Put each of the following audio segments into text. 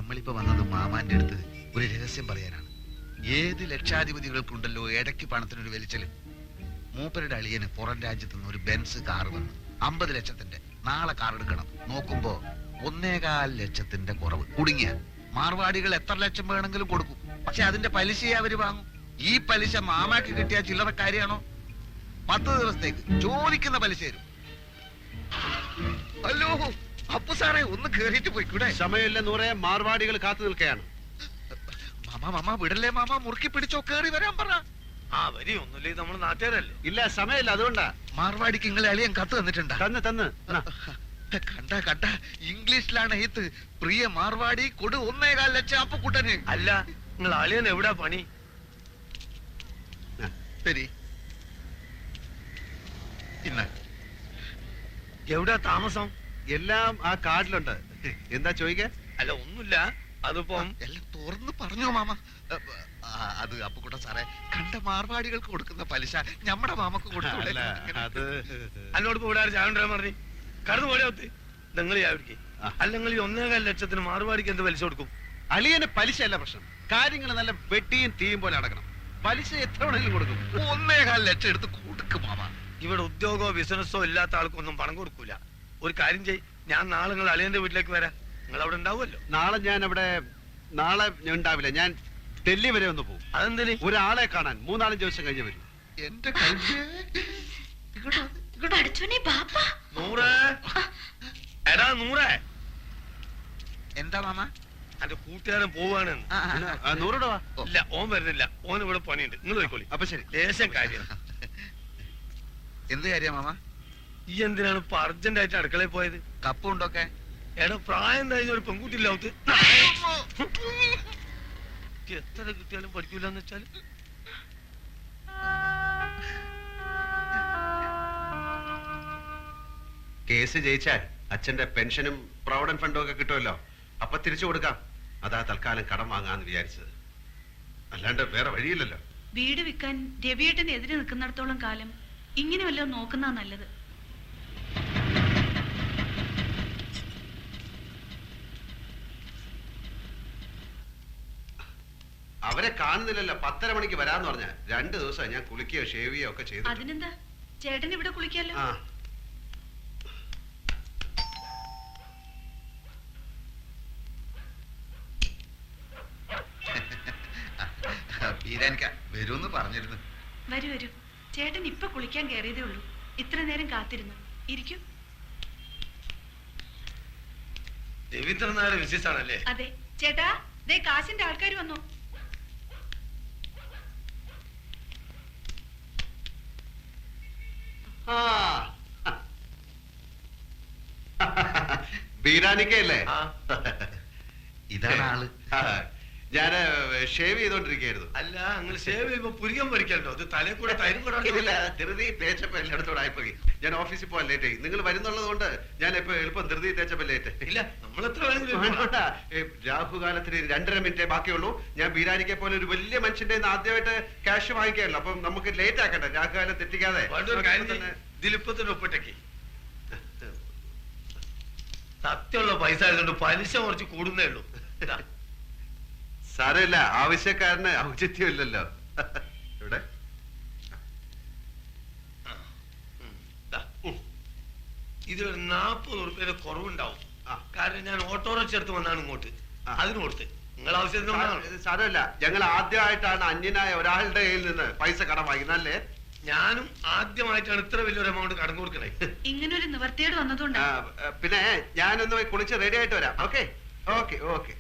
നമ്മളിപ്പോ വന്നത് മാമാന്റെ അടുത്ത് ഒരു രഹസ്യം പറയാനാണ്. ഏത് ലക്ഷാധിപതികൾക്കുണ്ടല്ലോ ഇടയ്ക്ക് പണത്തിനൊരു വലിച്ചല്. മൂപ്പരുടെ അളിയന് പുറം രാജ്യത്ത് നിന്ന് ഒരു ബെൻസ് കാർ വന്നു, 50 ലക്ഷത്തിന്റെ. നാളെ കാർ എടുക്കണം. നോക്കുമ്പോ 1.25 ലക്ഷത്തിന്റെ കുറവ്. കുടുങ്ങിയ മാർവാടികൾ എത്ര ലക്ഷം വേണമെങ്കിലും കൊടുക്കും, പക്ഷെ അതിന്റെ പലിശയെ അവര് വാങ്ങും. ഈ പലിശ മാമാക്ക് കിട്ടിയ ചില്ലറ കാര്യമാണോ? 10 ദിവസത്തേക്ക് ചോദിക്കുന്ന പലിശ തരും. ഹലോ അപ്പു സാറേ, ഒന്ന് കേറിയിട്ട് പോയിക്കൂടെ? സമയമില്ല നൂറെ, മാർവാടികൾ കാത്തു നിൽക്കുകയാണ്. മാമ വിടല്ലേ മാമ, മുറുക്കി പിടിച്ചോ, കേറി വരാൻ പറ. ആ വരി ഒന്നുമില്ലേ, നമ്മൾ നാട്ടുകാരല്ലേ. ഇല്ല സമയമില്ല, അതുകൊണ്ടാ. മാർവാടിക്ക് നിങ്ങളെ അളിയൻ കത്ത് തന്നിട്ടുണ്ടാ? തന്ന് കണ്ട ഇംഗ്ലീഷിലാണ് എഴുത്ത്. പ്രിയ മാർവാടി കൊടു 1.25 ലക്ഷം അപ്പുക്കുട്ടന്. അല്ല, നിങ്ങൾ അളിയൻ എവിടാ പണി? ശരി, ഇന്ന് എവിടാ താമസം? എല്ലാം ആ കാർഡിലുണ്ട്. എന്താ ചോദിക്ക? അല്ല ഒന്നുമില്ല, അതിപ്പം എല്ലാം തുറന്ന് പറഞ്ഞോ മാമ. അത് അപ്പുക്കുട്ടൻ സാറേ, കണ്ട മാർവാടികൾക്ക് കൊടുക്കുന്ന പലിശ നമ്മുടെ മാമക്ക് കൊടുക്കൂടെ? എന്നോട് ഇപ്പൊ ഇവിടെ ചായ പറഞ്ഞു കടന്നു പോയാത്ത് നിങ്ങൾ ചാവിടിക്ക്. അല്ലെങ്കിൽ 1.25 ലക്ഷത്തിന് മാർവാടിക്ക് എന്ത് പലിശ കൊടുക്കും? അളിയന് പലിശ അല്ല പ്രശ്നം, കാര്യങ്ങൾ നല്ല വെട്ടിയും തീയും പോലെ നടക്കണം. പലിശ എത്ര വേണമെങ്കിലും കൊടുക്കും. 1.25 ലക്ഷം എടുത്ത് കൊടുക്കും മാമ. ഇവിടെ ഉദ്യോഗമോ ബിസിനസ്സോ ഇല്ലാത്ത ആൾക്കൊന്നും പണം കൊടുക്കൂല. ഒരു കാര്യം ചെയ്, ഞാൻ നാളെ നിങ്ങൾ അളിയന്റെ വീട്ടിലേക്ക് വരാം. നിങ്ങൾ അവിടെ ഉണ്ടാവുമല്ലോ. നാളെ ഞാൻ ഉണ്ടാവില്ല, ഞാൻ ഡൽഹി വരെ ഒന്ന് പോകും. അതെന്തിന്? ഒരാളെ കാണാൻ 3-4 ദിവസം കഴിഞ്ഞ് വരും. എന്റെ നൂറേ, എടാ നൂറേ. എന്താ മാമ? എന്റെ കൂട്ടുകാരൻ പോവാണ്. നൂറോട് വാ. ഇല്ല, ഓൻ വരുന്നില്ല, ഓൻ ഇവിടെ പണിയുണ്ട്. നിങ്ങൾ പോയിക്കോളി. അപ്പൊ ശരി. ദേശം കാര്യം. എന്ത് കാര്യ മാമ? ഈ എന്തിനാണ് ഇപ്പൊ അർജന്റ് ആയിട്ട് അടുക്കളയിൽ പോയത്? കപ്പുണ്ടൊക്കെ? എടാ പ്രായം കഴിഞ്ഞ ഒരു പെൺകുട്ടി ഇല്ലാത്ത എത്ര കിട്ടിയാലും പഠിക്കൂലെന്ന് വെച്ചാല്. കേസ് ജയിച്ചാൽ അച്ഛന്റെ പെൻഷനും പ്രൊവിഡന്റ് ഫണ്ടും ഒക്കെ കിട്ടുമല്ലോ, അപ്പൊ തിരിച്ചു കൊടുക്കാം. അതാ തൽക്കാലം കടം വാങ്ങാന്ന് വിചാരിച്ചത്, അല്ലാണ്ട് വേറെ വഴിയില്ലല്ലോ. വീട് വിൽക്കാൻ രവിയേട്ടന് എതിരെ നിൽക്കുന്നിടത്തോളം കാലം ഇങ്ങനെ വല്ലതും നോക്കുന്നതാ നല്ലത്. അവരെ കാണുന്നില്ലല്ലോ. 10:30 മണിക്ക് വരാന്ന് പറഞ്ഞ 2 ദിവസം ഞാൻ കുളിക്കുകയോ ഷേവ് ചെയ്യുകയോ ഒക്കെ ചെയ്തു. അതിനെന്താ, ചേട്ടൻ ഇവിടെ കുളിക്കാലോ. വരൂന്ന് പറഞ്ഞിരുന്നു. വരൂ വരൂ, ചേട്ടൻ ഇപ്പൊ കുളിക്കാൻ കയറിയതേ ഉള്ളൂ. ഇത്ര നേരം കാത്തിരുന്നു. ഇരിക്കൂ. രവീന്ദ്രനാഥ് വിശേഷാണല്ലേ? അതെ ചേട്ടാ, ദേ കാശിന്റെ ആൾക്കാർ വന്നു. ബീരാനിക്കല്ലേ? ഇതാണ് ആള്. ഞാന് ഷേവ് ചെയ്തോണ്ടിരിക്കുകയായിരുന്നു. അല്ല, നിങ്ങൾ ഷേവ് ചെയ്യുമ്പോ പുരികം പൊരിക്കല്ലോ, അത് തലയിൽ കൂടെ തൈരും കൂടെ. ധൃതി തേച്ചപ്പോ എല്ലായിടത്തോടെ ആയിപ്പോയി. ഞാൻ ഓഫീസിൽ പോകാൻ ലേറ്റ് ആയി. നിങ്ങൾ വരുന്നുള്ളത് കൊണ്ട് ഞാൻ ഇപ്പൊ എളുപ്പം ധൃതി തേച്ചപ്പോ ലേറ്റ്. ഇല്ല, നമ്മൾ എത്ര രാഹുകാലത്തിന് 2.5 മിനിറ്റേ ബാക്കിയുള്ളൂ. ഞാൻ ബീരാനിക്കെ പോലെ ഒരു വലിയ മനുഷ്യന്റെ ആദ്യമായിട്ട് ക്യാഷ് വാങ്ങിക്കാമല്ലോ, അപ്പം നമുക്ക് ലേറ്റ് ആക്കട്ടെ, രാഹുകാലം തെറ്റിക്കാതെ. ദിലിപ്പത്തിന്റെ ഒപ്പിട്ടേക്ക് സത്യമുള്ള പൈസ ആയതുകൊണ്ട് പലിശ കുറച്ച് കൂടുന്നേ ഉള്ളൂ. സാരമില്ല, ആവശ്യക്കാരന് ഔചിത്യം ഇല്ലല്ലോ. ഇവിടെ ഇതൊരു 40 ഉറുപ്പിയുടെ കുറവുണ്ടാവും. കാരണം ഞാൻ ഓട്ടോറിക്ഷ എടുത്ത് വന്നാണ് ഇങ്ങോട്ട്, അതിന് കൊടുത്ത്. നിങ്ങൾ ആവശ്യത്തിന് സാരമില്ല, ഞങ്ങൾ ആദ്യമായിട്ടാണ് അന്യനായ ഒരാളുടെ കയ്യിൽ നിന്ന് പൈസ കടം വാങ്ങിക്കുന്നല്ലേ. ഞാനും ആദ്യമായിട്ടാണ് ഇത്ര വലിയൊരു എമൗണ്ട് കടം കൊടുക്കണേ. ഇങ്ങനൊരു നിവർത്തിയോട് വന്നതുകൊണ്ട്. പിന്നെ ഞാനൊന്ന് കുളിച്ച് റെഡി ആയിട്ട് വരാം. Okay okay okay.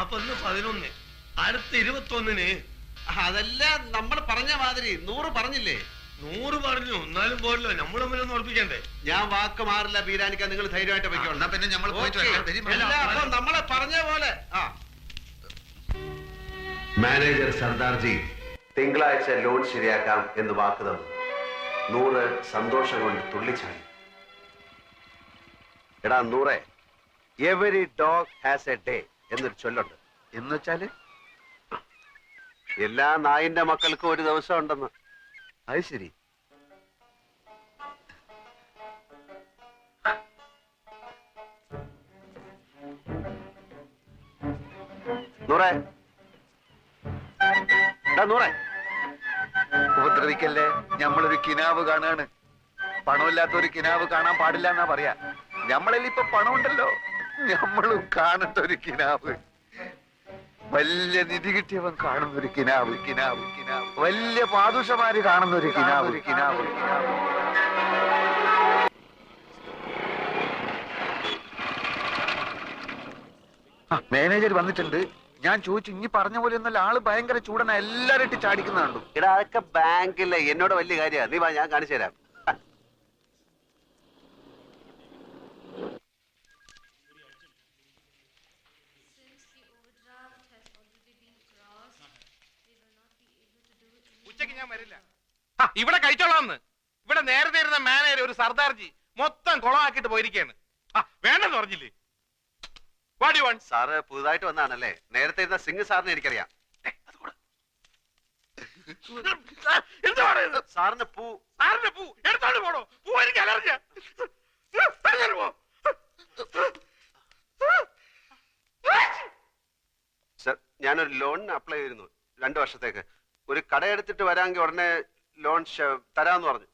അപ്പൊ ഇന്ന് 11, അടുത്ത 21-ന്. അതെല്ലാം നമ്മൾ പറഞ്ഞ മാതിരി 100 പറഞ്ഞില്ലേ? 100 പറഞ്ഞു, എന്നാലും പോരല്ലോ, നമ്മൾ തമ്മിലൊന്ന് ഉറപ്പിക്കണ്ടേ. ഞാൻ വാക്ക് മാറില്ല ബീരാനിക്ക, നിങ്ങൾ ധൈര്യമായിട്ട് വെക്കണം. പിന്നെ നമ്മൾ നമ്മളെ പറഞ്ഞ പോലെ. മാനേജർ സർദാർജി തിങ്കളാഴ്ച ലോൺ ശരിയാക്കാം എന്ന് വാക്ക് തന്നു. 100 സന്തോഷം കൊണ്ട് തുള്ളിച്ചാടി. എടാ 100, every dog has A day എന്നൊരു ചൊല്ലുണ്ട്. എന്ന് വെച്ചാല് എല്ലാ നായിന്റെ മക്കൾക്കും ഒരു ദിവസം ഉണ്ടെന്ന്. അത് ശരി. നൂറേ നൂറേ ഉപദ്രവിക്കല്ലേ, ഞമ്മളൊരു കിനാവ് കാണാണ്. പണമില്ലാത്ത ഒരു കിനാവ് കാണാൻ പാടില്ല എന്നാ പറയാ. ഞമ്മളിൽ ഇപ്പൊ പണമുണ്ടല്ലോ, ഞമ്മളും കാണട്ടെ ഒരു കിനാവ്. വലിയ നിധി കിട്ടിയവൻ കാണുന്ന ഒരു കിനാവ്, കിനാവ്, കിനാവ്. വലിയ പാദുഷമാര് കാണുന്ന ഒരു കിനാവ്, കിനാവ്, കിനാവ്. മാനേജർ വന്നിട്ടുണ്ട്. ഞാൻ ചോദിച്ചു, ഇനി പറഞ്ഞ പോലെ ഒന്നല്ല, ആള് ഭയങ്കര ചൂടന, എല്ലാരും ഇട്ട് ചാടിക്കുന്ന കണ്ടു. എടാ അതൊക്കെ ബാങ്കിലെ എന്നോട് വലിയ കാര്യമാണ്. നീ വാ, ഞാൻ കാണിച്ചു തരാം. ഉച്ചക്ക് ഞാൻ വരില്ല. ഇവിടെ കഴിച്ചോളാന്ന്. ഇവിടെ നേരത്തെ ഇരുന്ന മാനേജർ ഒരു സർദാർജി മൊത്തം കുളമാക്കിട്ട് പോയിരിക്കാണ്. വേണ്ടെന്ന് പറഞ്ഞില്ലേ? സാറ് പുതുതായിട്ട് വന്നാണല്ലേ? നേരത്തെ ഇരുന്ന സിംഗ് സാറിനെ എനിക്കറിയാം. സാറിന് പൂ എടുത്തോണ്ട് പോണോ? പൂ എനിക്ക് അലർജിയാ. സർ, ഞാനൊരു ലോണിന് അപ്ലൈ ചെയ്തിരുന്നു 2 വർഷത്തേക്ക്. ഒരു കടയെടുത്തിട്ട് വരാമെങ്കിൽ ഉടനെ ലോൺ തരാമെന്ന് പറഞ്ഞു.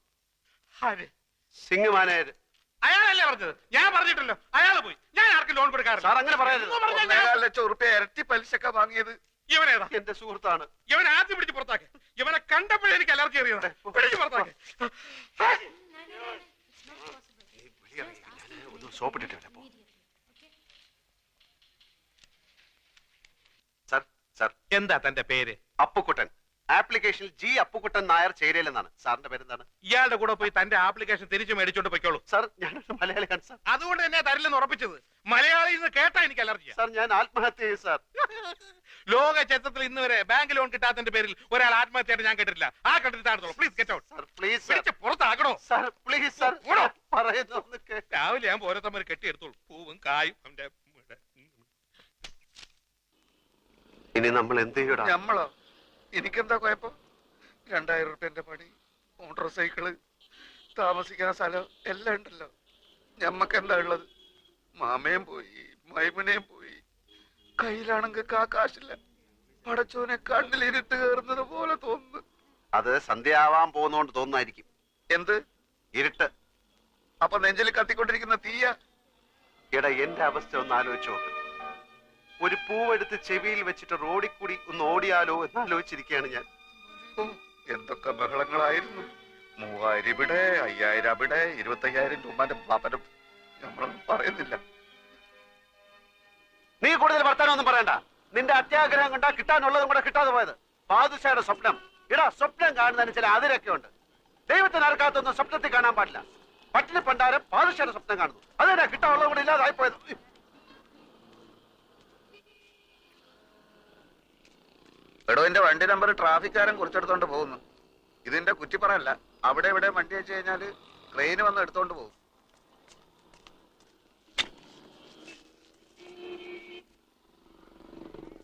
സിംഗ് മാനേജർ. അയാളല്ലേ പറഞ്ഞത്? ഞാൻ പറഞ്ഞിട്ടല്ലോ. അയാള് പോയി. ഞാൻ ആർക്കും ലോൺ കൊടുക്കാറില്ല. സാർ അങ്ങനെ പറയരുത്. 1.25 ലക്ഷം റുപ്യ ഇരട്ടി പലിശക്ക വാങ്ങിയത് ഇവനേതാ? എന്റെ സുഹൃത്താണ്. ഇവൻ ആദ്യം പിടിച്ച് പുറത്താക്കി. ഇവനെ കണ്ടപ്പോഴേ എനിക്ക് അലർജി അറിയുന്നത്. പിടിച്ച് പുറത്താക്കി. സോപ്പിട്ടിട്ടില്ല. സർ, സർ, എന്താ തന്റെ പേര്? അപ്പുക്കുട്ടൻ. ആപ്ലിക്കേഷനിൽ ജി അപ്പുക്കുട്ടൻ നായർ ചേരയിലെന്നാണ്. സാറിന്റെ പേരെന്താണ്? ഇയാളുടെ കൂടെ പോയി തന്റെ ആപ്ലിക്കേഷൻ തിരിച്ചു മേടിച്ചോണ്ട് പോയിക്കോളൂ. സാർ, ഞാനൊരു മലയാളിയാണ് സാർ. അതുകൊണ്ട് തന്നെ തരില്ലെന്ന് ഉറപ്പിച്ചത്. മലയാളിയിൽ നിന്ന് കേട്ടാ എനിക്ക് അലർജിയാ. സാർ, ഞാൻ ആത്മഹത്യ ചെയ്യും സാർ. ലോക ചരിത്രത്തിൽ ഇന്ന് വരെ ബാങ്ക് ലോൺ കിട്ടാത്തതിന്റെ പേരിൽ ഒരാൾ ആത്മഹത്യയായിട്ട് ഞാൻ കേട്ടിട്ടില്ല. ആ കണ്ടിട്ട് താഴ്ത്തോളൂ. Please get out. Sir, please sir. പിടിച്ച് പുറത്താക്കണോ? Sir, please sir. ഓടോ. പറയുന്നു കേൾക്ക്. രാവിലെ ഞാൻ ഓരോരുത്തന്മാർ കെട്ടിയെടുത്തോളൂ. പൂവും കായും അവന്റെ. ഇനി നമ്മൾ എന്ത് ചെയ്യൂടാ? ഞമ്മളോ? എനിക്കെന്താ കുഴപ്പം? 2000 റുപ്യന്റെ പണി, മോട്ടോർ സൈക്കിള്, താമസിക്കുന്ന സ്ഥലം എല്ലാം ഉണ്ടല്ലോ. ഞമ്മക്ക് എന്താ ഉള്ളത്? മാമയും പോയി, മൈമുനയും പോയി. കയ്യിലാണെങ്കിൽ കാശില്ല. പടച്ചോനെ കണ്ണിലിരുട്ട് കയറുന്നത് പോലെ തോന്നുന്നു. അത് സന്ധ്യയാവാൻ പോകുന്നോണ്ട് തോന്നുന്നായിരിക്കും. എന്ത് ഇരുട്ട്. അപ്പൊ നെഞ്ചിൽ കത്തിക്കൊണ്ടിരിക്കുന്ന തീയ? എടാ, എന്റെ അവസ്ഥ ഒന്ന് ആലോചിച്ചോ. ഒരു പൂവെടുത്ത് ചെവിയിൽ വെച്ചിട്ട് റോഡിൽ കൂടി ഒന്ന് ഓടിയാലോ എന്നാലോചിച്ചിരിക്കുകയാണ് ഞാൻ. എന്തൊക്കെ ബഹളങ്ങളായിരുന്നു. 3000 ഇവിടെ, 5000 അവിടെ, 25,000 രൂപന്റെ പാപ്പനം. നമ്മളൊന്നും പറയുന്നില്ല. നീ കൂടുതൽ വർത്താനൊന്നും പറയണ്ട. നിന്റെ അത്യാഗ്രഹം കണ്ടാ കിട്ടാനുള്ളതും കൂടെ കിട്ടാതെ പോയത്. ബാദുഷയുടെ സ്വപ്നം. ഇടാ, സ്വപ്നം കാണുന്നതിന് ചില അതിരൊക്കെ ഉണ്ട്. ദൈവത്തിന് അർക്കാത്തൊന്നും സ്വപ്നത്തിൽ കാണാൻ പാടില്ല. പട്ടിണി പണ്ടാരം ബാദുഷയുടെ സ്വപ്നം കാണുന്നു. അതെന്നാ കിട്ടാനുള്ളതും കൂടെ ഇല്ലാതായി പോയത്. എടോ, എന്റെ വണ്ടി നമ്പർ ട്രാഫിക്കാരൻ കുറിച്ചെടുത്തോണ്ട് പോകുന്നു. ഇതിന്റെ കുറ്റിപ്പറല്ല. അവിടെ ഇവിടെ വണ്ടി വെച്ച് കഴിഞ്ഞാല് ട്രെയിന് വന്ന് എടുത്തോണ്ട് പോകും.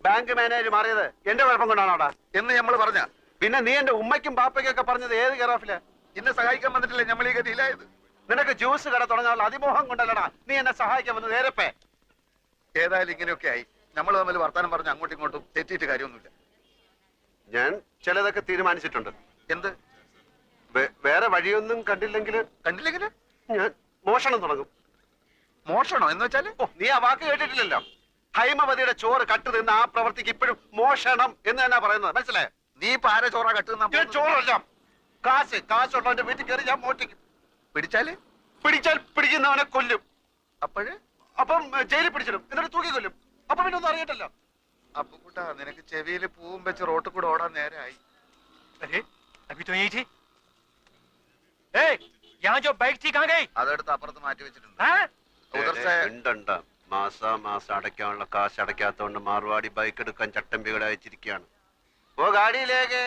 ബാങ്ക് മാനേജർ മാറിയത് എന്റെ കുഴപ്പം കൊണ്ടാണോടാ എന്ന് നമ്മള് പറഞ്ഞ? പിന്നെ നീ എന്റെ ഉമ്മയ്ക്കും ബാപ്പയ്ക്കും ഒക്കെ പറഞ്ഞത് ഏത് കെയറോഫില്? ഇന്നെ സഹായിക്കാൻ വന്നിട്ടില്ലേ നമ്മൾ ഈ ഗതിയിലായത്? നിനക്ക് ജ്യൂസ് കട തുടങ്ങാനുള്ള അതിമോഹം കൊണ്ടല്ലടാ നീ എന്നെ സഹായിക്കാൻ വന്നത്. നേരപ്പേ ഏതായാലും ഇങ്ങനെയൊക്കെ ആയി. നമ്മൾ തമ്മിൽ വർത്താനം പറഞ്ഞ് അങ്ങോട്ടും ഇങ്ങോട്ടും തെറ്റിയിട്ട് കാര്യമൊന്നുമില്ല. ഞാൻ ചിലതൊക്കെ തീരുമാനിച്ചിട്ടുണ്ട്. എന്ത്? വേറെ വഴിയൊന്നും കണ്ടില്ലെങ്കിൽ ഞാൻ മോഷണം തുടങ്ങും. മോഷണോ എന്ന് വെച്ചാല്? ഓ, നീ ആ വാക്ക് കേട്ടിട്ടില്ലല്ലോ. ഹൈമവതിയുടെ ചോറ് കട്ട് തിന്ന ആ പ്രവർത്തിക്ക് ഇപ്പോഴും മോഷണം എന്ന് തന്നെ പറയുന്നത്. മനസ്സിലായോ? നീ ഇപ്പൊ ആരെ ചോറാ കട്ടുന്ന? ചോറല്ല, കാശുള്ളവന്റെ വീട്ടിൽ കയറി ഞാൻ മോട്ടിക്കും. പിടിച്ചാൽ പിടിക്കുന്നവനെ കൊല്ലും. അപ്പം ജയിലിൽ പിടിച്ചിടും, എന്നിട്ട് തൂക്കി കൊല്ലും. അപ്പൊ പിന്നെ ഒന്നും അറിയട്ടല്ലോ. അപ്പൊ കൂട്ടാ, നിനക്ക് ചെവിയിൽ പൂവും വെച്ച് റോട്ടിൽ കൂടെ ഓടാൻ നേരമായി. അതെടുത്ത് അപ്പുറത്ത് മാറ്റി വെച്ചിട്ടുണ്ട്. മാസം അടയ്ക്കാനുള്ള കാശ് അടയ്ക്കാത്തോണ്ട് മാർവാടി ബൈക്ക് എടുക്കാൻ ചട്ടമ്പികളെ അയച്ചിരിക്കുകയാണ്. ഓ ഗാഡിയിലേക്ക്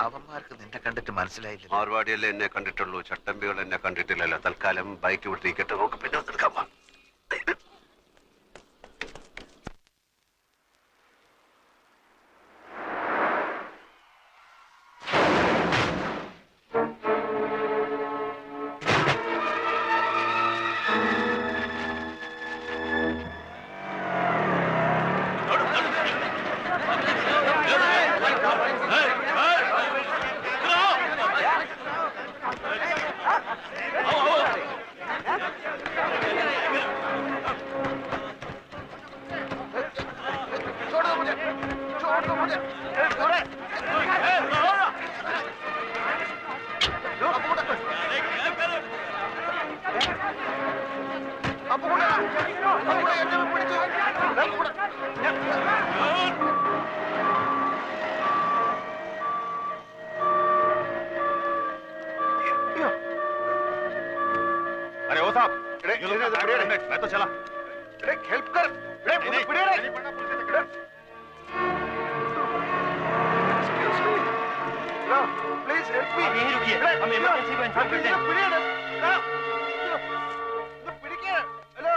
അവന്മാർക്ക് നിന്നെ കണ്ടിട്ട് മനസ്സിലായില്ല. മാർവാടിയല്ലേ എന്നെ കണ്ടിട്ടുള്ളൂ, ചട്ടമ്പികൾ എന്നെ കണ്ടിട്ടില്ലല്ലോ. തൽക്കാലം ബൈക്ക് വിട്ടിരിക്കട്ടെ, നമുക്ക് പിന്നെ എടുക്കാം. मैं तो चला हेल्प कर प्लीज हेल्प मी आप यहीं रुकिए, हम इमरजेंसी को इन्फॉर्म करते हैं। हेलो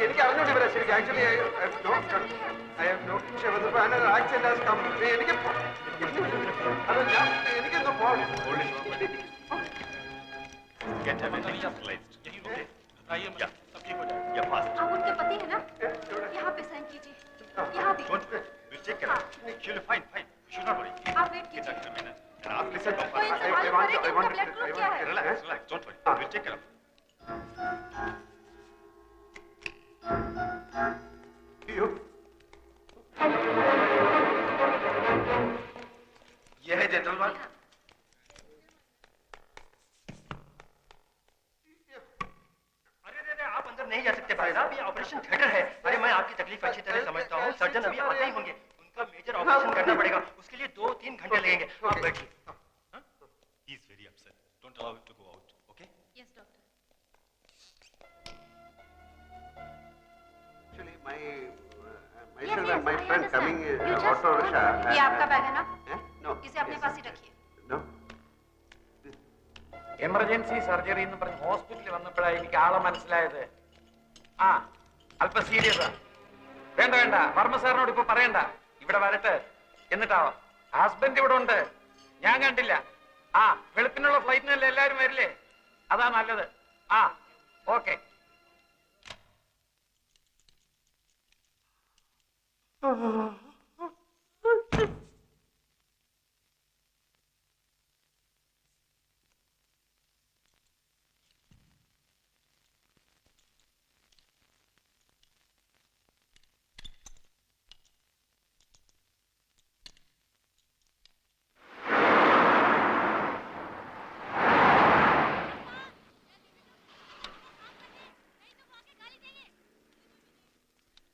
എനിക്ക് അറിഞ്ഞോണ്ട് ഇവരെ ശരിക്കും ആക്ച്വലി എനിക്ക് അത് ഞാൻ എനിക്കൊന്ന് പോകണം आप उनके पति है ना? यहाँ पे साइन कीजिए। यहाँ भी। आप वेट कीजिए। कोई इनसे मालूम करे कि उनका ब्लड ग्रुप क्या है? ये है जनरल वार्ड। अरे आप अंदर नहीं जा सकते भाई साहब, ये ऑपरेशन थिएटर है। अरे मैं आपकी तकलीफ अच्छी तरह समझता हूँ, सर्जन अभी आते ही होंगे, उनका मेजर ऑपरेशन करना पड़ेगा, उसके लिए 2-3 घंटे लगेंगे। आप बैठिए। He is very upset. Don't allow him to go out, okay? Yes, doctor. Actually, my Yes, myself yes, and my I friend understand. coming You just auto hold rickshaw. on. ये आपका बैग है ना? No. इसे अपने पास ही रखिए। No. Emergency surgery എന്ന് പറഞ്ഞ് ഹോസ്പിറ്റലിൽ വന്നപ്പോഴാണ് എനിക്ക് ആളെ മനസ്സിലായത്. ആ അല്പം സീരിയസാ. വേണ്ട വേണ്ട, വർമ്മ സാറിനോട് ഇപ്പൊ പറയണ്ട, ഇവിടെ വരട്ടെ എന്നിട്ടാവാം. ഹസ്ബൻഡ് ഇവിടെ ഉണ്ട്, ഞാൻ കണ്ടില്ല. ആ വെളുപ്പിനുള്ള ഫ്ലൈറ്റിനല്ലേ എല്ലാവരും വരില്ലേ? അതാ നല്ലത്. ആ ഓക്കെ.